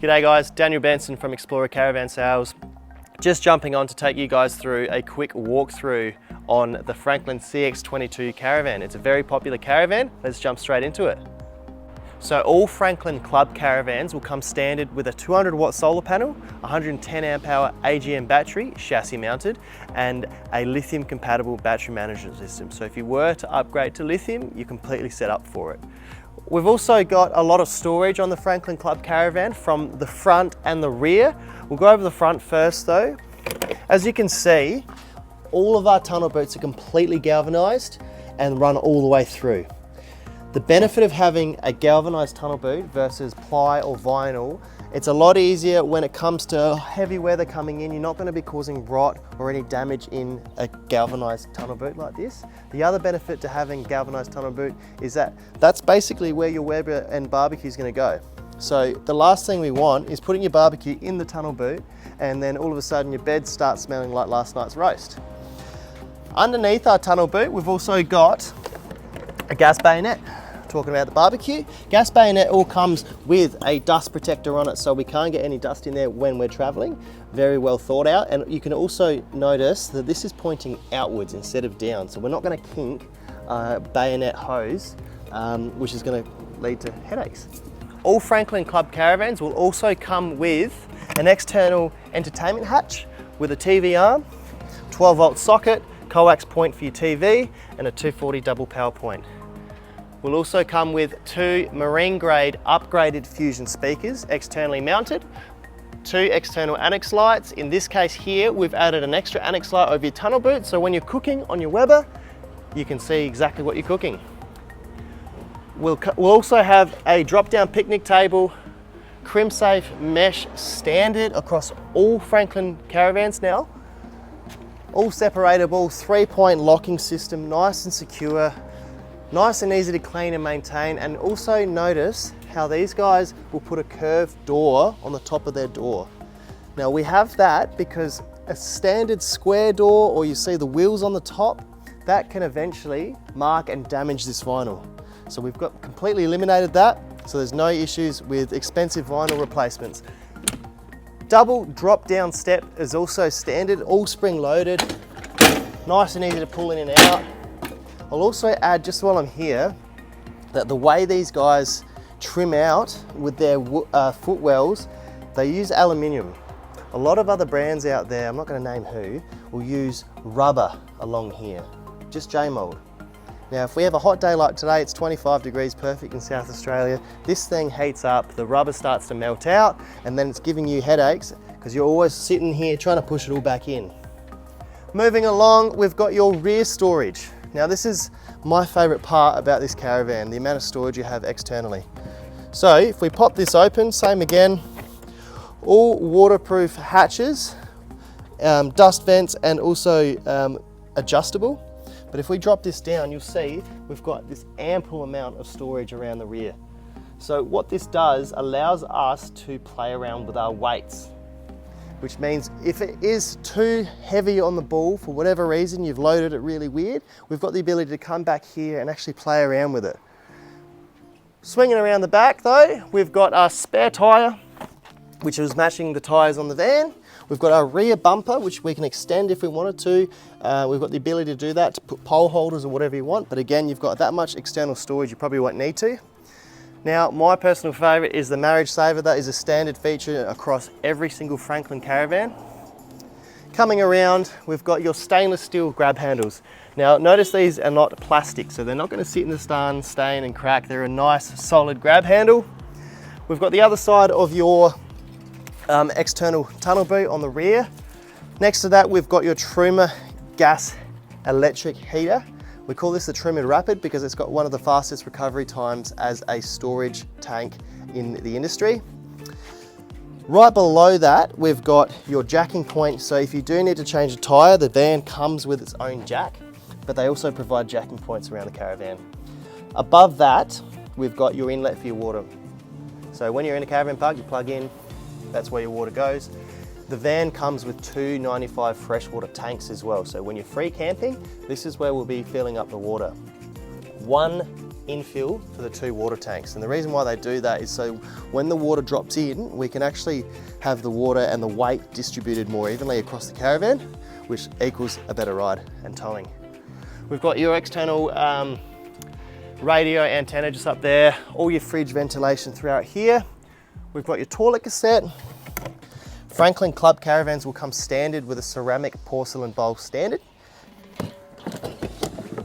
G'day guys, Dave Benson from Explorer Caravan Sales. Just jumping on to take you guys through a quick walkthrough on the Franklin CX22 Caravan. It's a very popular caravan. Let's jump straight into it. So all Franklin Club Caravans will come standard with a 200 watt solar panel, 110 amp hour AGM battery, chassis mounted, and a lithium compatible battery management system. So if you were to upgrade to lithium, you're completely set up for it. We've also got a lot of storage on the Franklin Club Caravan from the front and the rear. We'll go over the front first though. As you can see, all of our tunnel boots are completely galvanized and run all the way through. The benefit of having a galvanized tunnel boot versus ply or vinyl, it's a lot easier when it comes to heavy weather coming in. You're not going to be causing rot or any damage in a galvanized tunnel boot like this. The other benefit to having galvanized tunnel boot is that that's basically where your Weber and barbecue is going to go. So the last thing we want is putting your barbecue in the tunnel boot and then all of a sudden your bed starts smelling like last night's roast. Underneath our tunnel boot, we've also got a gas bayonet. Talking about the barbecue, gas bayonet all comes with a dust protector on it so we can't get any dust in there when we're traveling. Very well thought out, and you can also notice that this is pointing outwards instead of down, so we're not going to kink bayonet hose, which is going to lead to headaches. All Franklin Club Caravans will also come with an external entertainment hatch with a TV arm, 12 volt socket, coax point for your TV, and a 240 double power point. Will also come with two marine grade upgraded Fusion speakers externally mounted, two external annex lights. In this case here, we've added an extra annex light over your tunnel boot, so when you're cooking on your Weber, you can see exactly what you're cooking. We'll also have a drop down picnic table, crim safe mesh standard across all Franklin Caravans now. All separatable, 3-point locking system, nice and secure. Nice and easy to clean and maintain, and also notice how these guys will put a curved door on the top of their door. Now we have that because a standard square door, or you see the wheels on the top, that can eventually mark and damage this vinyl. So we've got completely eliminated that, so there's no issues with expensive vinyl replacements. Double drop down step is also standard, all spring loaded, nice and easy to pull in and out. I'll also add, just while I'm here, that the way these guys trim out with their footwells, they use aluminium. A lot of other brands out there, I'm not going to name who, will use rubber along here, just J-mold. Now if we have a hot day like today, it's 25 degrees, perfect in South Australia, this thing heats up, the rubber starts to melt out, and then it's giving you headaches because you're always sitting here trying to push it all back in. Moving along, we've got your rear storage. Now this is my favorite part about this caravan, the amount of storage you have externally. So if we pop this open, same again, all waterproof hatches, dust vents, and also adjustable. But if we drop this down, you'll see we've got this ample amount of storage around the rear. So what this does allows us to play around with our weights, which means if it is too heavy on the ball for whatever reason, you've loaded it really weird, we've got the ability to come back here and actually play around with it. Swinging around the back though, we've got our spare tyre, which is matching the tyres on the van. We've got our rear bumper, which we can extend if we wanted to. We've got the ability to do that, to put pole holders or whatever you want, but again, you've got that much external storage, you probably won't need to. Now, my personal favourite is the marriage saver. That is a standard feature across every single Franklin Caravan. Coming around, we've got your stainless steel grab handles. Now, notice these are not plastic, so they're not going to sit in the sun, stain and crack. They're a nice, solid grab handle. We've got the other side of your external tunnel boot on the rear. Next to that, we've got your Truma gas electric heater. We call this the Truma Rapid because it's got one of the fastest recovery times as a storage tank in the industry. Right below that, we've got your jacking point. So if you do need to change a tyre, the van comes with its own jack, but they also provide jacking points around the caravan. Above that, we've got your inlet for your water. So when you're in a caravan park, you plug in, that's where your water goes. The van comes with two 95 freshwater tanks as well. So when you're free camping, this is where we'll be filling up the water. One infill for the 2 water tanks. And the reason why they do that is so when the water drops in, we can actually have the water and the weight distributed more evenly across the caravan, which equals a better ride and towing. We've got your external radio antenna just up there, all your fridge ventilation throughout here. We've got your toilet cassette. Franklin Club Caravans will come standard with a ceramic porcelain bowl standard.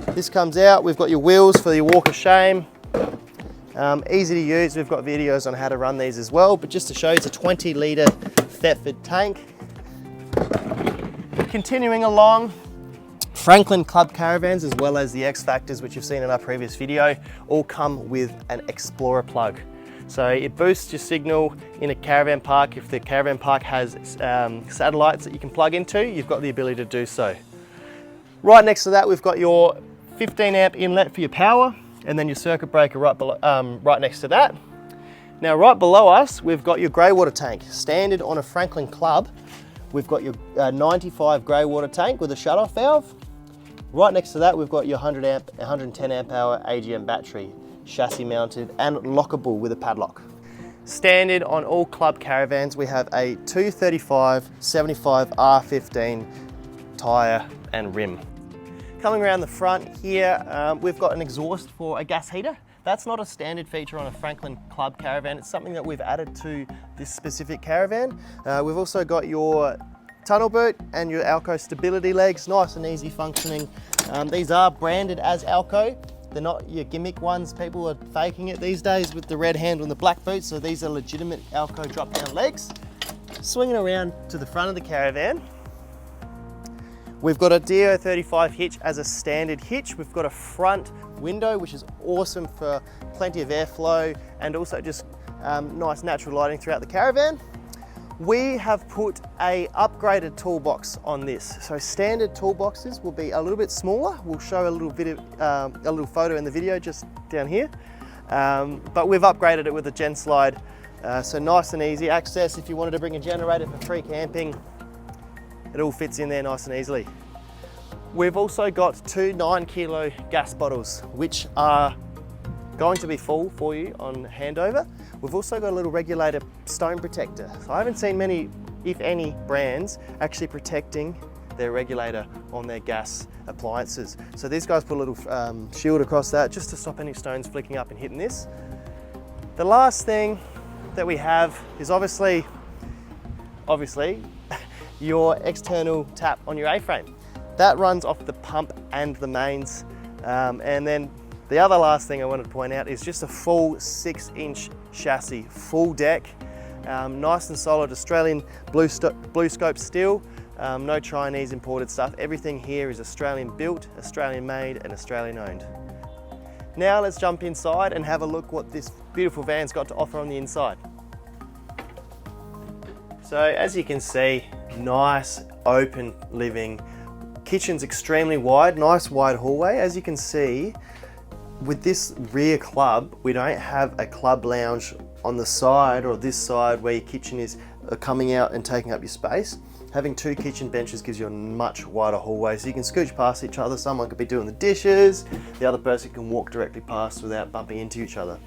This comes out, we've got your wheels for your walk of shame. Easy to use, we've got videos on how to run these as well, but just to show you, it's a 20 litre Thetford tank. Continuing along, Franklin Club Caravans, as well as the X Factors, which you've seen in our previous video, all come with an Explorer plug. So it boosts your signal in a caravan park. If the caravan park has satellites that you can plug into, you've got the ability to do so. Right next to that, we've got your 15 amp inlet for your power, and then your circuit breaker right next to that. Now right below us, we've got your grey water tank. Standard on a Franklin Club, we've got your 95 grey water tank with a shut-off valve. Right next to that, we've got your 100 amp, 110 amp hour AGM battery, chassis mounted and lockable with a padlock. Standard on all club caravans, we have a 235/75 R15 tyre and rim. Coming around the front here, we've got an exhaust for a gas heater. That's not a standard feature on a Franklin Club caravan. It's something that we've added to this specific caravan. We've also got your tunnel boot and your Alco stability legs, nice and easy functioning. These are branded as Alco. They're not your gimmick ones. People are faking it these days with the red handle and the black boot, so these are legitimate Alco drop-down legs. Swinging around to the front of the caravan, we've got a DO35 hitch as a standard hitch. We've got a front window, which is awesome for plenty of airflow and also just nice natural lighting throughout the caravan. We have put a upgraded toolbox on this. So standard toolboxes will be a little bit smaller. We'll show a little photo in the video just down here. But we've upgraded it with a gen slide. So nice and easy access. If you wanted to bring a generator for free camping, it all fits in there nice and easily. We've also got 2 9-kilo gas bottles, which are going to be full for you on handover. We've also got a little regulator stone protector. So I haven't seen many, if any, brands actually protecting their regulator on their gas appliances. So these guys put a little shield across that just to stop any stones flicking up and hitting this. The last thing that we have is obviously your external tap on your A-frame. That runs off the pump and the mains. And then the other last thing I wanted to point out is just a full 6-inch chassis, full deck, nice and solid Australian blue scope steel, no Chinese imported stuff. Everything here is Australian built, Australian made and Australian owned. Now let's jump inside and have a look what this beautiful van's got to offer on the inside. So as you can see, nice open living. Kitchen's extremely wide, nice wide hallway. As you can see, with this rear club, we don't have a club lounge on the side or this side where your kitchen is coming out and taking up your space. Having 2 kitchen benches gives you a much wider hallway, so you can scooch past each other. Someone could be doing the dishes, the other person can walk directly past without bumping into each other.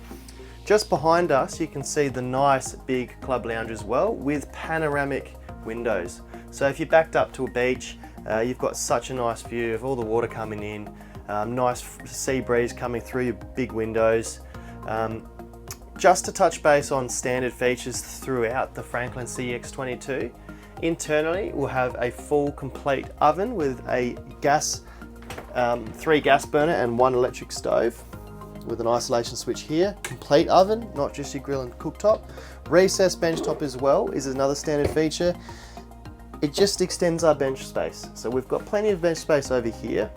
Just behind us, you can see the nice big club lounge as well with panoramic windows. So if you're backed up to a beach, you've got such a nice view of all the water coming in. Nice sea breeze coming through your big windows. Just to touch base on standard features throughout the Franklin CX22, internally we'll have a full complete oven with a 3 gas burner and 1 electric stove with an isolation switch here. Complete oven, not just your grill and cooktop. Recessed bench top as well is another standard feature. It just extends our bench space. So we've got plenty of bench space over here,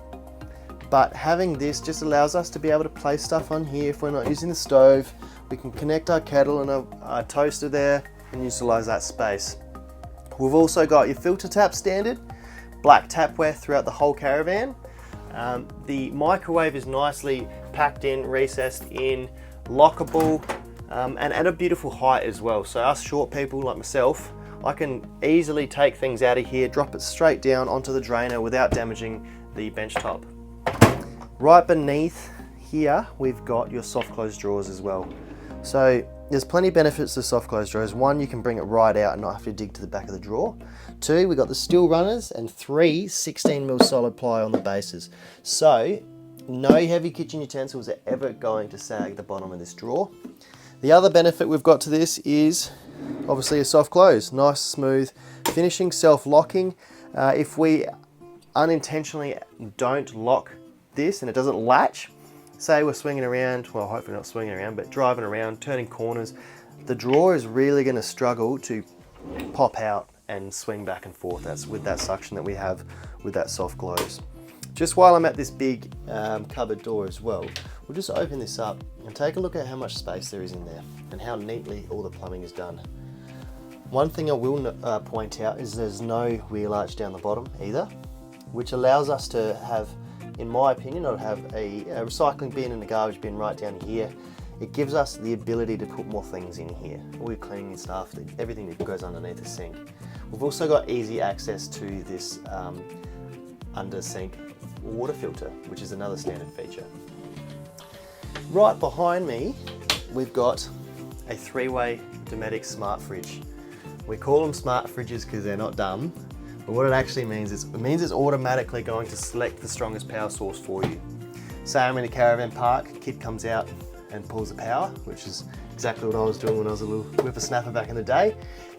but having this just allows us to be able to place stuff on here if we're not using the stove. We can connect our kettle and our toaster there and utilize that space. We've also got your filter tap standard, black tapware throughout the whole caravan. The microwave is nicely packed in, recessed in, lockable, and at a beautiful height as well. So us short people like myself, I can easily take things out of here, drop it straight down onto the drainer without damaging the bench top. Right beneath here we've got your soft close drawers as well. So there's plenty of benefits to soft close drawers. One, you can bring it right out and not have to dig to the back of the drawer. Two, we've got the steel runners, and three, 16mm solid ply on the bases. So no heavy kitchen utensils are ever going to sag at the bottom of this drawer. The other benefit we've got to this is obviously a soft close, nice smooth finishing, self-locking. If we unintentionally don't lock this and it doesn't latch, say we're swinging around, well hopefully not swinging around, but driving around, turning corners, the drawer is really going to struggle to pop out and swing back and forth. That's with that suction that we have with that soft close. Just while I'm at this big cupboard door as well, we'll just open this up and take a look at how much space there is in there and how neatly all the plumbing is done. One thing I will point out is there's no wheel arch down the bottom either, which allows us to have, in my opinion, not have a recycling bin and a garbage bin right down here. It gives us the ability to put more things in here. All your cleaning stuff, everything that goes underneath the sink. We've also got easy access to this under sink water filter, which is another standard feature. Right behind me, we've got a three-way Dometic smart fridge. We call them smart fridges because they're not dumb, but what it actually means is it means it's automatically going to select the strongest power source for you. Say I'm in a caravan park, a kid comes out and pulls the power, which is exactly what I was doing when I was a little whippersnapper back in the day.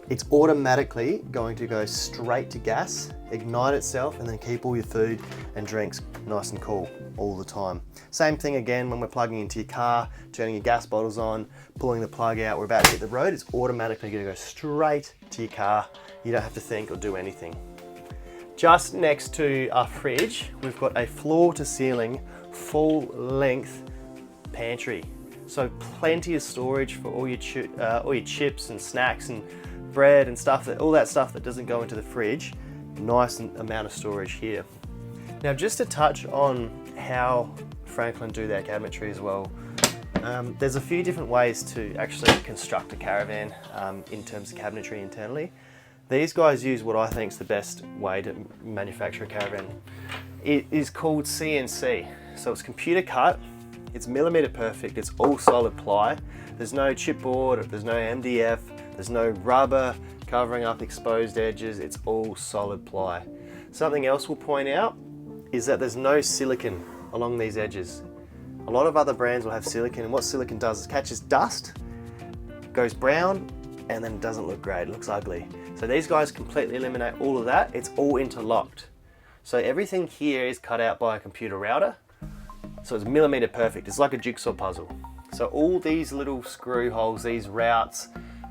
It's automatically going to go straight to gas, ignite itself, and then keep all your food and drinks nice and cool all the time. Same thing again when we're plugging into your car, turning your gas bottles on, pulling the plug out, we're about to hit the road, it's automatically going to go straight to your car. You don't have to think or do anything. Just next to our fridge, we've got a floor to ceiling, full length pantry. So plenty of storage for all your chips and snacks and bread and stuff, all that stuff that doesn't go into the fridge. Nice amount of storage here. Now just to touch on how Franklin do their cabinetry as well, there's a few different ways to actually construct a caravan in terms of cabinetry internally. These guys use what I think is the best way to manufacture a caravan. It is called CNC. So it's computer cut, it's millimeter perfect, it's all solid ply. There's no chipboard, there's no MDF, there's no rubber covering up exposed edges, it's all solid ply. Something else we'll point out is that there's no silicone along these edges. A lot of other brands will have silicone, and what silicone does is catches dust, goes brown, and then it doesn't look great, it looks ugly. So these guys completely eliminate all of that, it's all interlocked. So everything here is cut out by a computer router, so it's millimeter perfect, it's like a jigsaw puzzle. So all these little screw holes, these routs,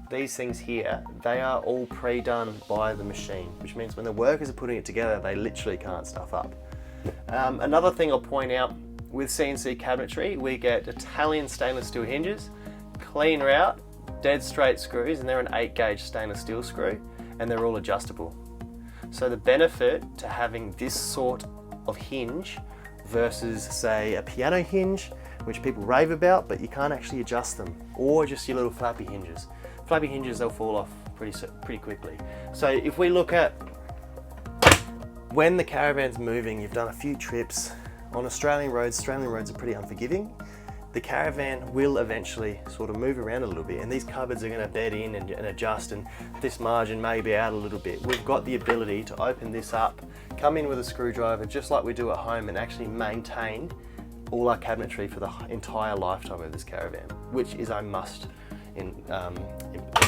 these things here, they are all pre-done by the machine, which means when the workers are putting it together, they literally can't stuff up. Another thing I'll point out, with CNC cabinetry, we get Italian stainless steel hinges, clean route, dead straight screws, and they're an 8-gauge stainless steel screw, and they're all adjustable. So the benefit to having this sort of hinge versus say a piano hinge, which people rave about, but you can't actually adjust them, or just your little flappy hinges. Flappy hinges, they'll fall off pretty quickly. So if we look at when the caravan's moving, you've done a few trips on Australian roads are pretty unforgiving. The caravan will eventually sort of move around a little bit, and these cupboards are going to bed in and adjust, and this margin may be out a little bit. We've got the ability to open this up, come in with a screwdriver just like we do at home, and actually maintain all our cabinetry for the entire lifetime of this caravan, which is a must in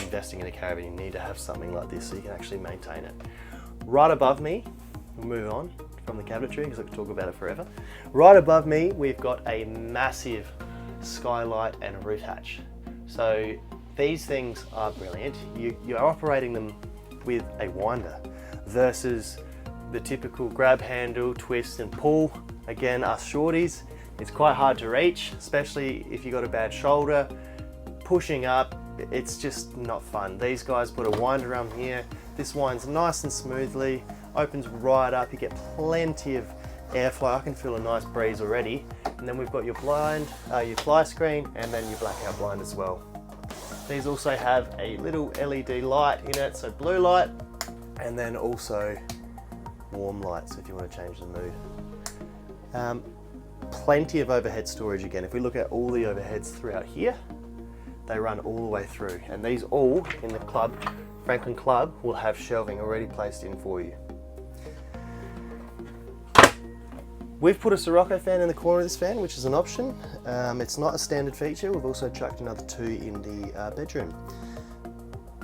investing in a caravan. You need to have something like this so you can actually maintain it. Right above me, we'll move on from the cabinetry because I could talk about it forever. Right above me, we've got a massive skylight and roof hatch. So these things are brilliant. You're operating them with a winder versus the typical grab handle, twist and pull. Again, us shorties, it's quite hard to reach, especially if you've got a bad shoulder. Pushing up, it's just not fun. These guys put a winder arm here. This winds nice and smoothly, opens right up. You get plenty of airflow. I can feel a nice breeze already. And then we've got your blind, your fly screen, and then your blackout blind as well. These also have a little LED light in it, so blue light, and then also warm lights if you want to change the mood. Plenty of overhead storage again. If we look at all the overheads throughout here, they run all the way through. And these all in the club, Franklin Club, will have shelving already placed in for you. We've put a Sirocco fan in the corner of this van, which is an option. It's not a standard feature. We've also chucked another 2 in the bedroom.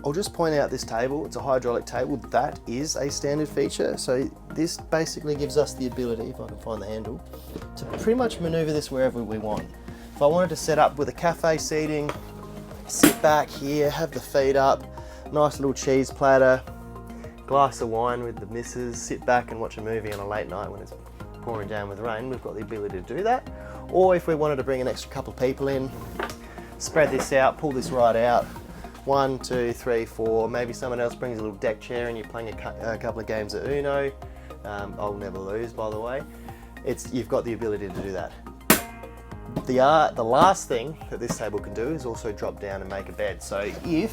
I'll just point out this table. It's a hydraulic table. That is a standard feature. So this basically gives us the ability, if I can find the handle, to pretty much maneuver this wherever we want. If I wanted to set up with a cafe seating, sit back here, have the feet up, nice little cheese platter, glass of wine with the missus, sit back and watch a movie on a late night when it's pouring down with rain, we've got the ability to do that. Or if we wanted to bring an extra couple of people in, spread this out, pull this right out, 1, 2, 3, 4, maybe someone else brings a little deck chair and you're playing a couple of games of Uno. I'll never lose, by the way. You've got the ability to do that. The last thing that this table can do is also drop down and make a bed. So if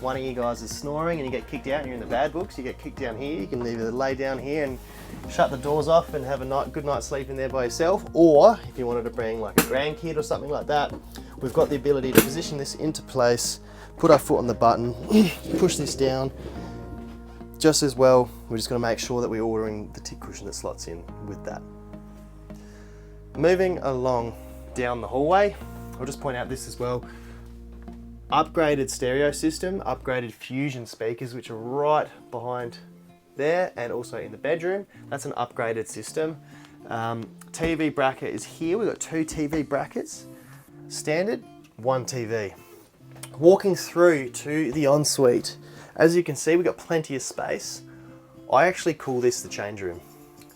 one of you guys is snoring and you get kicked out and you're in the bad books, you get kicked down here, you can either lay down here and shut the doors off and have a good night's sleep in there by yourself, or if you wanted to bring like a grandkid or something like that, we've got the ability to position this into place, put our foot on the button, push this down. Just as well, we're just going to make sure that we're ordering the tick cushion that slots in with that. Moving along down the hallway, I'll just point out this as well. Upgraded stereo system, upgraded fusion speakers, which are right behind there and also in the bedroom. That's an upgraded system. TV bracket is here. We've got 2 TV brackets. Standard, 1 TV. Walking through to the ensuite, as you can see, we've got plenty of space. I actually call this the change room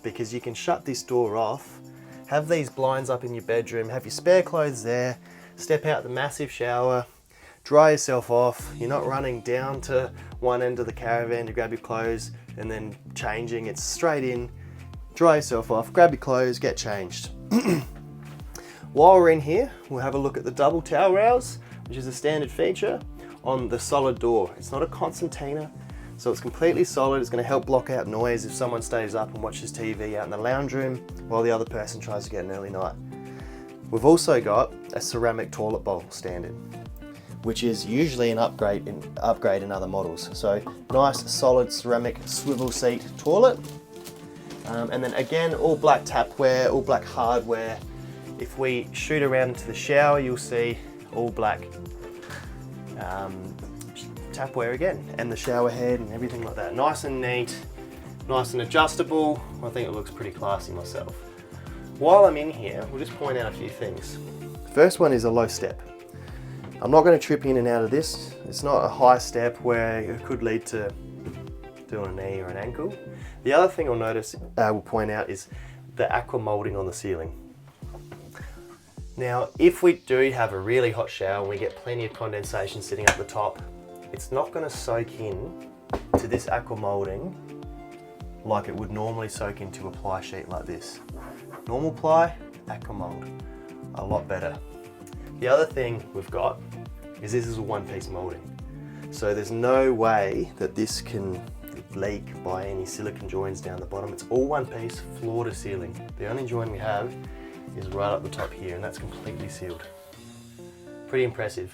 because you can shut this door off, have these blinds up in your bedroom, have your spare clothes there, step out the massive shower, dry yourself off. You're not running down to one end of the caravan to grab your clothes and then changing. It's straight in, dry yourself off, grab your clothes, get changed. While we're in here, we'll have a look at the double towel rails, which is a standard feature on the solid door. It's not a concertina, so it's completely solid. It's going to help block out noise if someone stays up and watches TV out in the lounge room while the other person tries to get an early night. We've also got a ceramic toilet bowl standard, which is usually an upgrade in other models. So nice solid ceramic swivel seat toilet. And then again, all black tapware, all black hardware. If we shoot around into the shower, you'll see all black tapware again, and the shower head and everything like that. Nice and neat, nice and adjustable. I think it looks pretty classy myself. While I'm in here, we'll just point out a few things. First one is a low step. I'm not going to trip in and out of this. It's not a high step where it could lead to doing a knee or an ankle. The other thing I'll notice, we'll point out, is the aqua molding on the ceiling. Now, if we do have a really hot shower and we get plenty of condensation sitting up the top, it's not going to soak in to this aqua molding like it would normally soak into a ply sheet like this. Normal ply, aqua mold, a lot better. The other thing we've got is this is a one-piece molding. So there's no way that this can leak by any silicone joins down the bottom. It's all one piece, floor to ceiling. The only join we have is right up the top here, and that's completely sealed. Pretty impressive.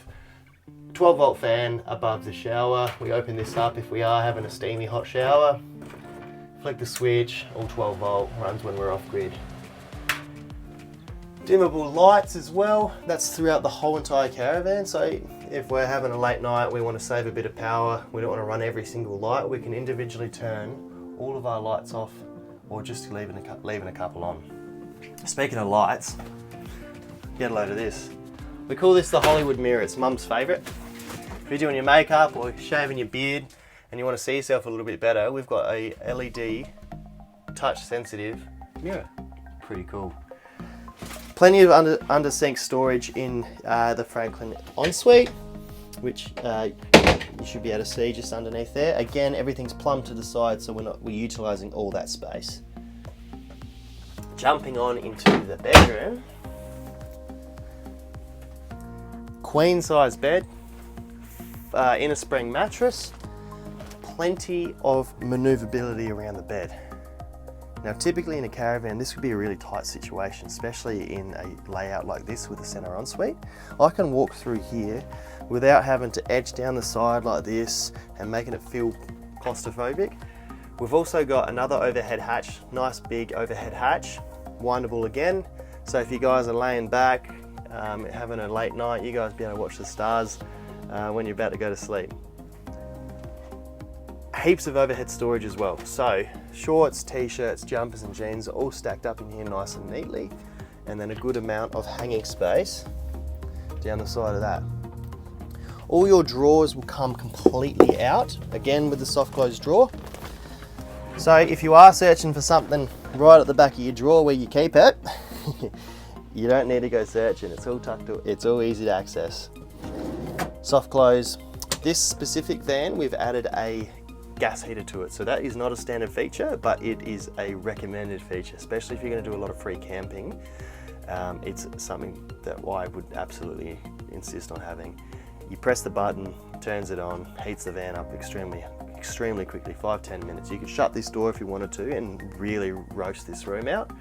12 volt fan above the shower. We open this up if we are having a steamy hot shower. Flick the switch, all 12 volt, runs when we're off grid. Dimmable lights as well. That's throughout the whole entire caravan. So if we're having a late night, we want to save a bit of power, we don't want to run every single light, we can individually turn all of our lights off or just leaving a couple on. Speaking of lights, get a load of this. We call this the Hollywood mirror. It's Mum's favourite. If you're doing your makeup or shaving your beard and you want to see yourself a little bit better, we've got a LED touch sensitive mirror. Pretty cool. Plenty of under sink storage in the Franklin ensuite, which you should be able to see just underneath there. Again, everything's plumbed to the side, so we're utilising all that space. Jumping on into the bedroom. Queen size bed, inner spring mattress, plenty of manoeuvrability around the bed. Now typically in a caravan this would be a really tight situation, especially in a layout like this with a center ensuite. I can walk through here without having to edge down the side like this and making it feel claustrophobic. We've also got another overhead hatch, nice big overhead hatch, windable again. So if you guys are laying back, having a late night, you guys be able to watch the stars when you're about to go to sleep. Heaps of overhead storage as well. So shorts, t-shirts, jumpers and jeans are all stacked up in here nice and neatly. And then a good amount of hanging space down the side of that. All your drawers will come completely out, again with the soft close drawer. So if you are searching for something right at the back of your drawer where you keep it, you don't need to go searching. It's all tucked, it's all easy to access. Soft close. This specific van, we've added a gas heater to it. So that is not a standard feature, but it is a recommended feature, especially if you're going to do a lot of free camping. It's something that I would absolutely insist on having. You press the button, turns it on, heats the van up extremely quickly, 5-10 minutes. You could shut this door if you wanted to and really roast this room out.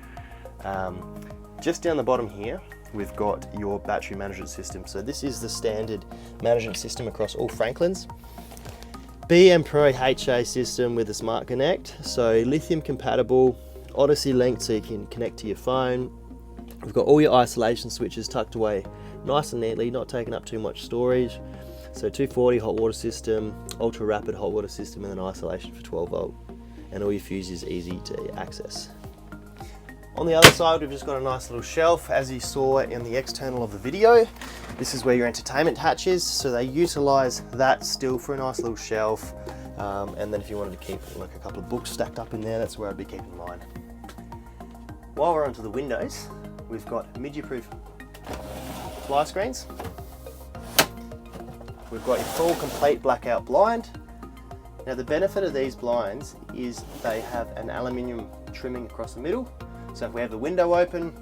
Just down the bottom here, we've got your battery management system. So this is the standard management system across all Franklins. BM Pro HA system with a Smart Connect, so lithium compatible, Odyssey linked so you can connect to your phone. We've got all your isolation switches tucked away nice and neatly, not taking up too much storage. So 240 hot water system, ultra rapid hot water system, and then isolation for 12 volt. And all your fuses easy to access. On the other side, we've just got a nice little shelf, as you saw in the external of the video. This is where your entertainment hatch is, so they utilize that still for a nice little shelf. And then if you wanted to keep like a couple of books stacked up in there, that's where I'd be keeping mine. While we're onto the windows, we've got midget-proof fly screens. We've got your full complete blackout blind. Now the benefit of these blinds is they have an aluminium trimming across the middle. So if we have the window open,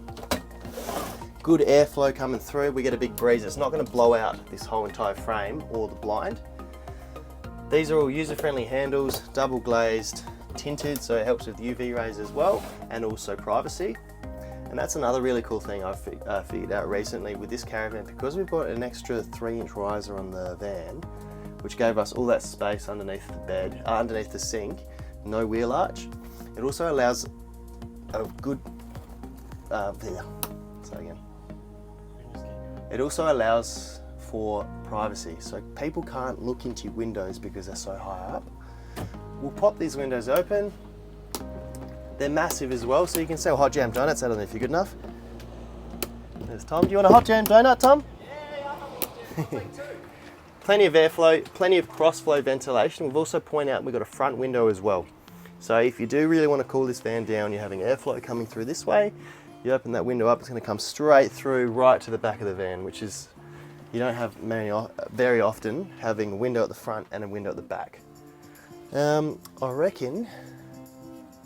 good airflow coming through, we get a big breeze. It's not going to blow out this whole entire frame or the blind. These are all user-friendly handles, double glazed, tinted, so it helps with UV rays as well, and also privacy. And that's another really cool thing I've figured out recently with this Caravan, because we've got an extra 3-inch riser on the van, which gave us all that space underneath the bed, underneath the sink, no wheel arch. It also allows a good, It also allows for privacy, so people can't look into your windows because they're so high up. We'll pop these windows open. They're massive as well, so you can sell hot jam donuts out of them if you're good enough. There's Tom. Do you want a hot jam donut, Tom? Yeah, plenty of airflow, plenty of cross-flow ventilation. We've also pointed out we've got a front window as well. So if you do really want to cool this van down, you're having airflow coming through this way, you open that window up, it's going to come straight through right to the back of the van, which is, you don't have very often having a window at the front and a window at the back. I reckon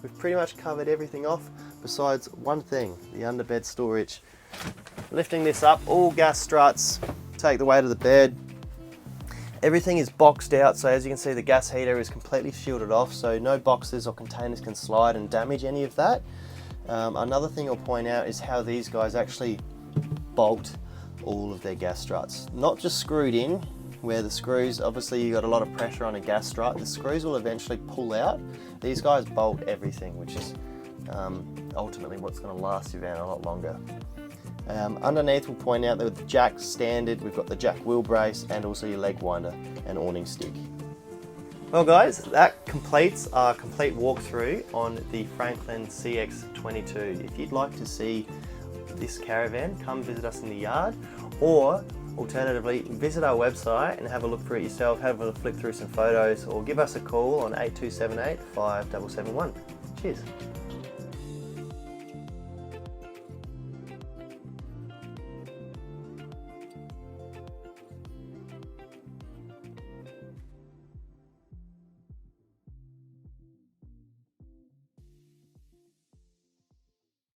we've pretty much covered everything off besides one thing, the underbed storage. Lifting this up, all gas struts, take the weight of the bed. Everything is boxed out, so as you can see the gas heater is completely shielded off, so no boxes or containers can slide and damage any of that. Another thing I'll point out is how these guys actually bolt all of their gas struts. Not just screwed in, where the screws, obviously you got a lot of pressure on a gas strut, the screws will eventually pull out. These guys bolt everything, which is ultimately what's going to last your van a lot longer. Underneath we'll point out that with the jack standard, we've got the jack wheel brace and also your leg winder and awning stick. Well guys, that completes our complete walkthrough on the Franklin CX22. If you'd like to see this Caravan, come visit us in the yard, or alternatively visit our website and have a look through it yourself, have a flick through some photos, or give us a call on 8278 5771. Cheers.